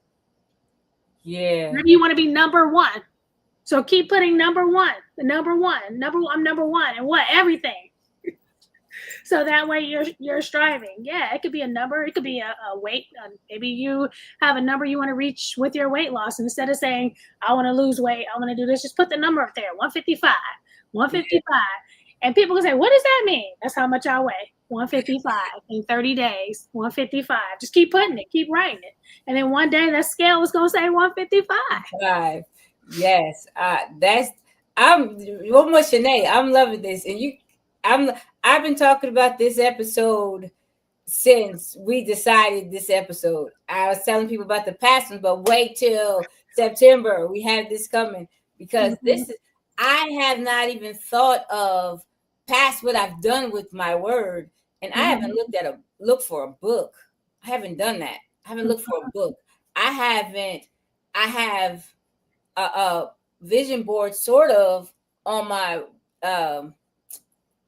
Yeah. Maybe you want to be number one. So keep putting number one, I'm number one, and what? Everything. So that way you're striving. Yeah, it could be a number. It could be a weight. Maybe you have a number you want to reach with your weight loss. Instead of saying, I want to lose weight, I want to do this, just put the number up there, 155, 155. And people can say, what does that mean? That's how much I weigh, 155 in 30 days, 155. Just keep putting it, keep writing it. And then one day that scale is going to say 155. Yes. I'm one more Shanae. I'm loving this. And I've been talking about this episode since we decided this episode. I was telling people about the past one, but wait till September. We have this coming because I have not even thought of past what I've done with my word. And I haven't looked for a book. I haven't done that. I haven't looked for a book. I have a vision board sort of on my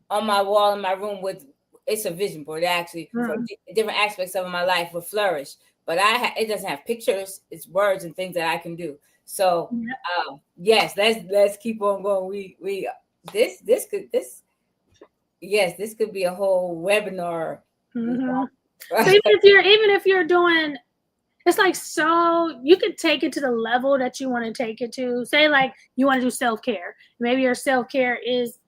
wall in my room it's a vision board actually for different aspects of my life with flourish, but it doesn't have pictures. It's words and things that I can do. So yes, let's keep on going. This could be a whole webinar. So even if you're doing, it's like, so you could take it to the level that you want to take it to. Say like you want to do self-care. Maybe your self-care is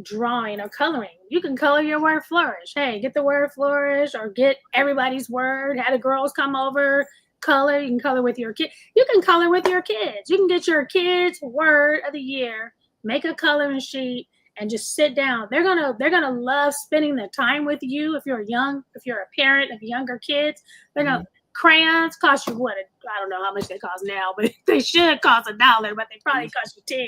drawing or coloring. You can color your word flourish. Hey, get the word flourish or get everybody's word. Have the girls come over, color. You can color with your kid. You can color with your kids. You can get your kids' word of the year, make a coloring sheet, and just sit down. They're gonna love spending the time with you. If you're a parent of younger kids, they're gonna crayons cost you what? I don't know how much they cost now, but they should cost $1, but they probably cost you 10.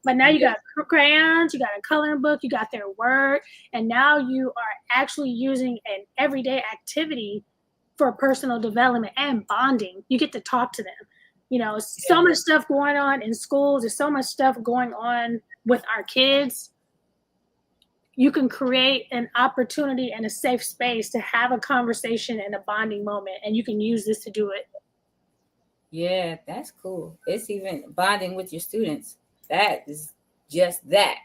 But now you got crayons, you got a coloring book, you got their word, and now you are actually using an everyday activity for personal development and bonding. You get to talk to them. You know, so much stuff going on in schools. There's so much stuff going on with our kids. You can create an opportunity and a safe space to have a conversation and a bonding moment, and you can use this to do it. Yeah, that's cool. It's even bonding with your students. That is just that.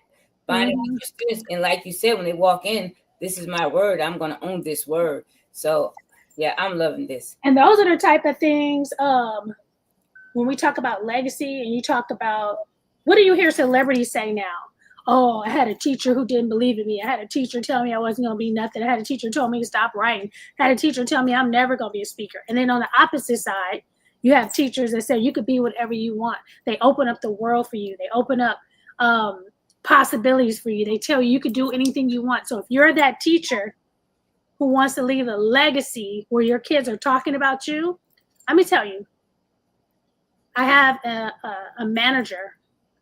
Bonding with your students. And like you said, when they walk in, this is my word. I'm going to own this word. So, yeah, I'm loving this. And those are the type of things when we talk about legacy and you talk about, what do you hear celebrities say now? Oh, I had a teacher who didn't believe in me. I had a teacher tell me I wasn't going to be nothing. I had a teacher tell me to stop writing. I had a teacher tell me I'm never going to be a speaker. And then on the opposite side, you have teachers that say you could be whatever you want. They open up the world for you. They open up possibilities for you. They tell you could do anything you want. So if you're that teacher who wants to leave a legacy where your kids are talking about you, let me tell you, I have a manager.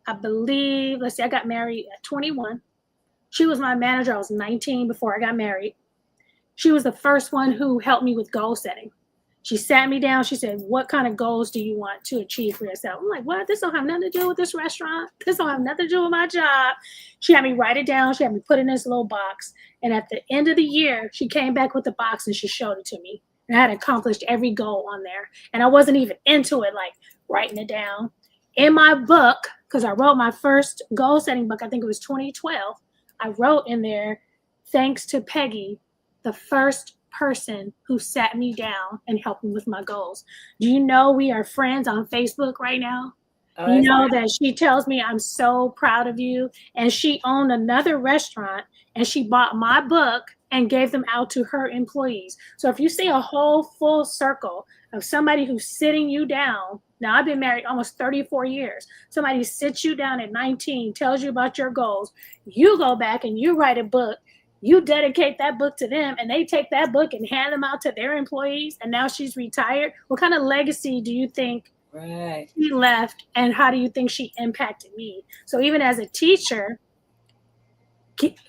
I believe, I got married at 21. She was my manager. I was 19 before I got married. She was the first one who helped me with goal setting. She sat me down. She said, what kind of goals do you want to achieve for yourself? I'm like, what? This don't have nothing to do with this restaurant. This don't have nothing to do with my job. She had me write it down. She had me put it in this little box. And at the end of the year, she came back with the box and she showed it to me. And I had accomplished every goal on there. And I wasn't even into it, like writing it down. In my book, because I wrote my first goal setting book, I think it was 2012, I wrote in there, thanks to Peggy, the first person who sat me down and helped me with my goals. Do you know we are friends on Facebook right now? Oh, You know that she tells me I'm so proud of you. And she owned another restaurant and she bought my book and gave them out to her employees. So if you see a whole full circle of somebody who's sitting you down, now I've been married almost 34 years. Somebody sits you down at 19, tells you about your goals. You go back and you write a book. You dedicate that book to them and they take that book and hand them out to their employees. And now she's retired. What kind of legacy do you think she left, and how do you think she impacted me? So even as a teacher,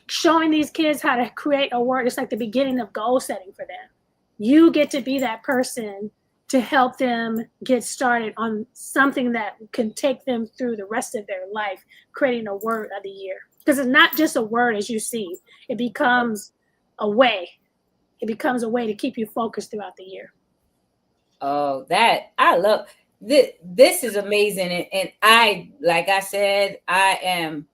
showing these kids how to create a word, it's like the beginning of goal setting for them. You get to be that person to help them get started on something that can take them through the rest of their life, creating a word of the year. Because it's not just a word as you see, it becomes a way. It becomes a way to keep you focused throughout the year. Oh, that I love. This is amazing. And I, like I said, I am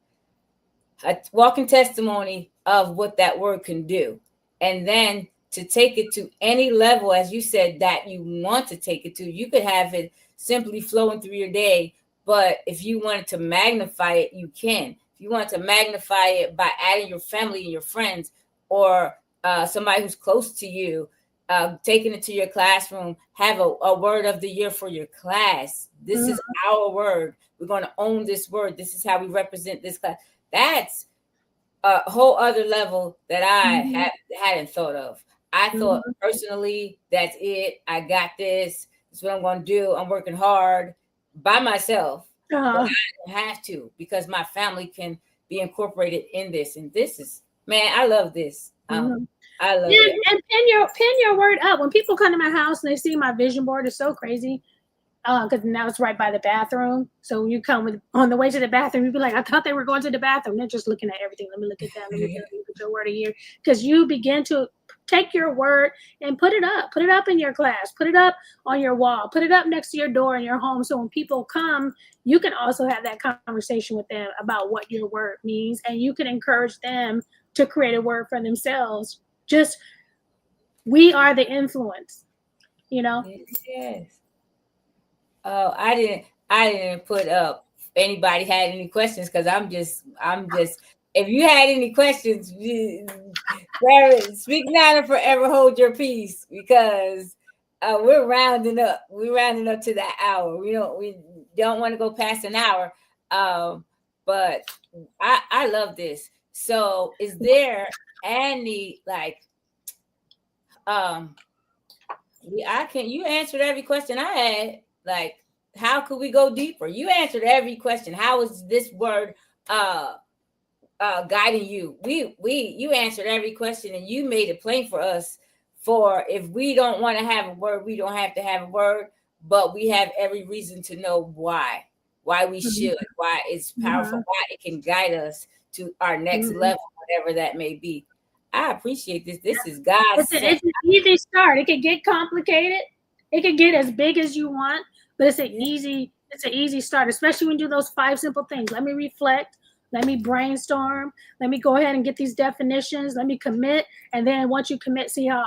a walking testimony of what that word can do. And then to take it to any level, as you said, that you want to take it to, you could have it simply flowing through your day. But if you wanted to magnify it, you can. If you want to magnify it by adding your family and your friends, or somebody who's close to you, taking it to your classroom, have a word of the year for your class. This is our word. We're going to own this word. This is how we represent this class. That's a whole other level that I hadn't thought of. I thought personally, that's it. I got this. This is what I'm going to do. I'm working hard by myself. But I don't have to, because my family can be incorporated in this. And this is, man, I love this. I love it. And pin your word up. When people come to my house and they see my vision board, it's so crazy. Because now it's right by the bathroom. So you come on the way to the bathroom, you'd be like, I thought they were going to the bathroom. They're just looking at everything. Let me look at that. Let me look at your word a year. Because you begin to take your word and put it up. Put it up in your class. Put it up on your wall. Put it up next to your door in your home. So when people come, you can also have that conversation with them about what your word means. And you can encourage them to create a word for themselves. Just, we are the influence, you know? Yes. Oh, I didn't put up anybody had any questions, because I'm just if you had any questions, speak now and forever hold your peace, because we're rounding up to that hour. We don't want to go past an hour. But I love this. So is there any you answered every question I had. Like, how could we go deeper? You answered every question. How is this word guiding you? You answered every question, and you made it plain for us. For if we don't want to have a word, we don't have to have a word, but we have every reason to know why we should, why it's powerful, why it can guide us to our next level, whatever that may be. I appreciate this. This is God's. It's an easy start. It can get complicated. It can get as big as you want, but it's an easy start, especially when you do those 5 simple things. Let me reflect. Let me brainstorm. Let me go ahead and get these definitions. Let me commit. And then once you commit, see how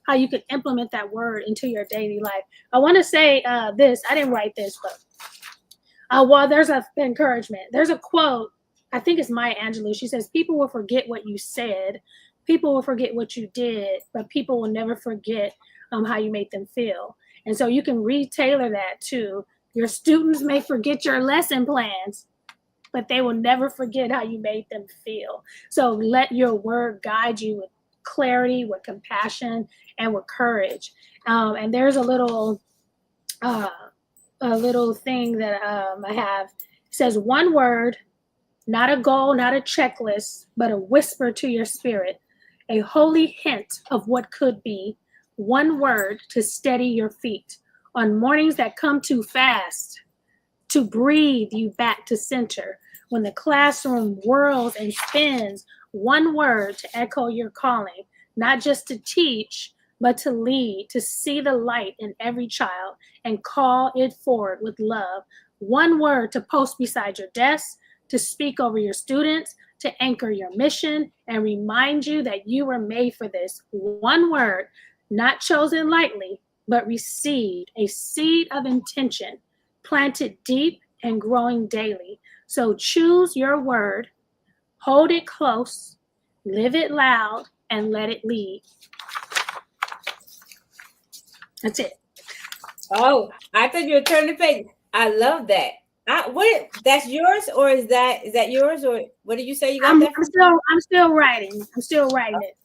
how you can implement that word into your daily life. I want to say this. I didn't write this, but while there's an encouragement, there's a quote. I think it's Maya Angelou. She says, people will forget what you said. People will forget what you did, but people will never forget how you made them feel. And so you can retailer that to your students. May forget your lesson plans, but they will never forget how you made them feel. So let your word guide you with clarity, with compassion, and with courage. And there's a little thing that I have. It says, one word, not a goal, not a checklist, but a whisper to your spirit, a holy hint of what could be. One word to steady your feet on mornings that come too fast, to breathe you back to center. When the classroom whirls and spins, one word to echo your calling, not just to teach, but to lead, to see the light in every child and call it forward with love. One word to post beside your desk, to speak over your students, to anchor your mission and remind you that you were made for this. One word, not chosen lightly, but received, a seed of intention, planted deep and growing daily. So choose your word, hold it close, live it loud, and let it lead. That's it. Oh, I thought you were turning the page. I love that. That's yours, or is that yours, or what did you say you got that from? I'm still writing. I'm still writing it.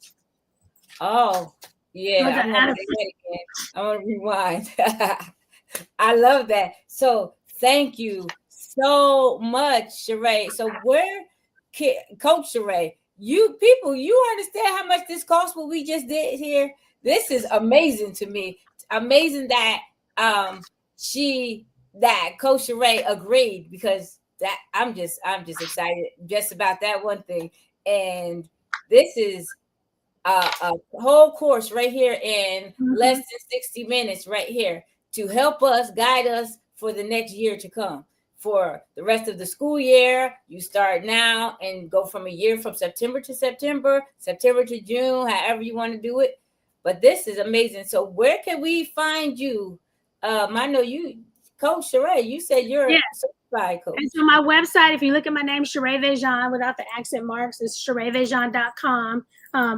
Oh, yeah. I'm gonna do it again. I'm gonna rewind. I love that. So thank you so much, Sherea. So Coach Sherea, you understand how much this costs, what we just did here? This is amazing to me. Amazing that Coach Sherea agreed, because that I'm just excited just about that one thing. And this is a whole course right here in less than 60 minutes right here to help us, guide us for the next year to come. For the rest of the school year, you start now and go from a year from September to September, September to June, however you want to do it. But this is amazing. So where can we find you? I know you, Coach Sherea, you said you're a certified coach. And so my website, if you look at my name, Sherea VéJauan, without the accent marks, it's ShereaVéJauan.com.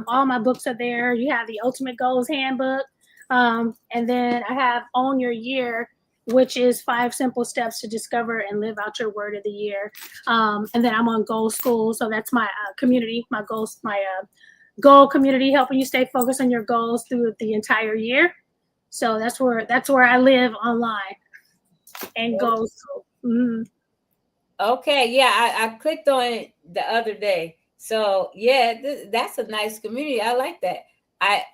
All my books are there. You have the Ultimate Goals Handbook. And then I have Own Your Year, which is 5 simple steps to discover and live out your word of the year. And then I'm on Goal Skool. So that's my community, my goals, my goal community, helping you stay focused on your goals through the entire year. So that's where I live online and Goal Skool. Mm-hmm. Okay, yeah, I clicked on it the other day. So yeah, that's a nice community. I like that. I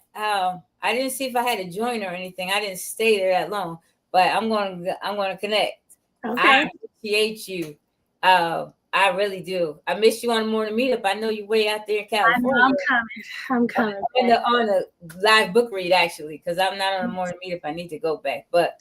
didn't see if I had to join or anything. I didn't stay there that long, but I'm going to connect. Okay. I appreciate you. I really do. I miss you on the morning meetup. I know you're way out there in California. I know, I'm coming. On a live book read, actually, because I'm not on the morning meetup. I need to go back. But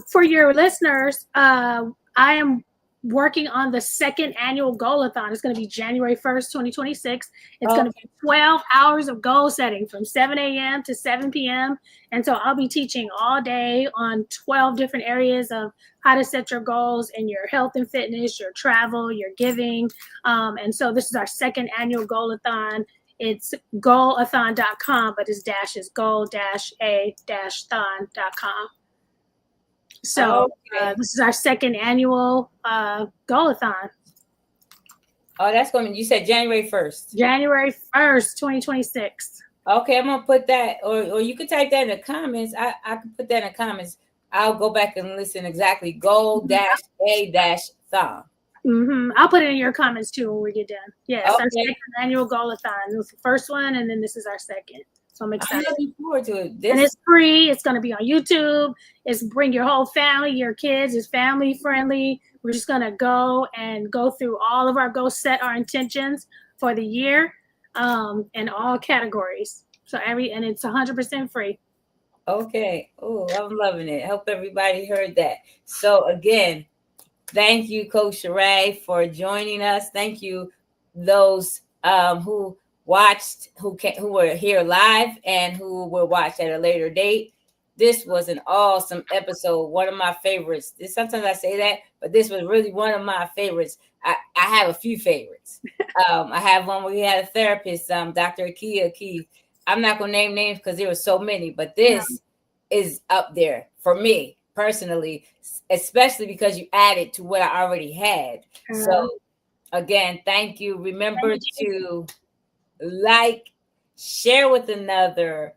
for your listeners, I am working on the second annual goal-a-thon. It's going to be January 1st, 2026. It's going to be 12 hours of goal setting from 7 a.m. to 7 p.m. And so I'll be teaching all day on 12 different areas of how to set your goals in your health and fitness, your travel, your giving. And so this is our second annual goal-a-thon. It's goalathon.com, but its dash is goal-a-thon.com. So this is our second annual goal-a-thon. Oh, that's going to, you said January 1st. January 1st, 2026. Okay, I'm going to put that, or you could type that in the comments. I can put that in the comments. I'll go back and listen exactly. Goal-a-thon. I'll put it in your comments too when we get done. Yes, okay. Our second annual goal-a-thon. It was the first one, and then this is our second. So I'm excited. I'm looking forward to it. And it's free. It's going to be on YouTube. It's bring your whole family, your kids. It's family friendly. We're just going to go through all of our goals, set our intentions for the year, in all categories. So and it's 100% free. Okay. Oh, I'm loving it. I hope everybody heard that. So again, thank you, Coach Sheréa, for joining us. Thank you, those who watched, who were here live and who will watch at a later date. This was an awesome episode. One of my favorites. Sometimes I say that, but this was really one of my favorites. I have a few favorites. I have one where we had a therapist, Dr. Akia Keith. I'm not going to name names because there were so many, but this is up there for me personally, especially because you added to what I already had. So again, thank you. Remember to like, share with another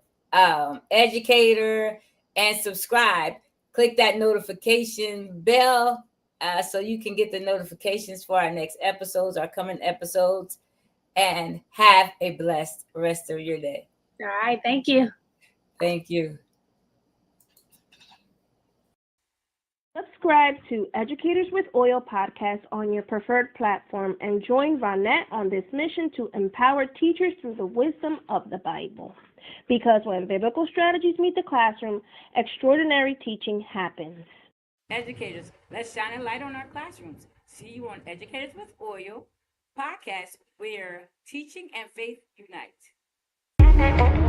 educator, and subscribe. Click that notification bell so you can get the notifications for our next episodes, our coming episodes, and have a blessed rest of your day. All right. Thank you. Thank you. Subscribe to Educators with Oil podcast on your preferred platform and join VeJauan on this mission to empower teachers through the wisdom of the Bible. Because when biblical strategies meet the classroom, extraordinary teaching happens. Educators, let's shine a light on our classrooms. See you on Educators with Oil podcast, where teaching and faith unite.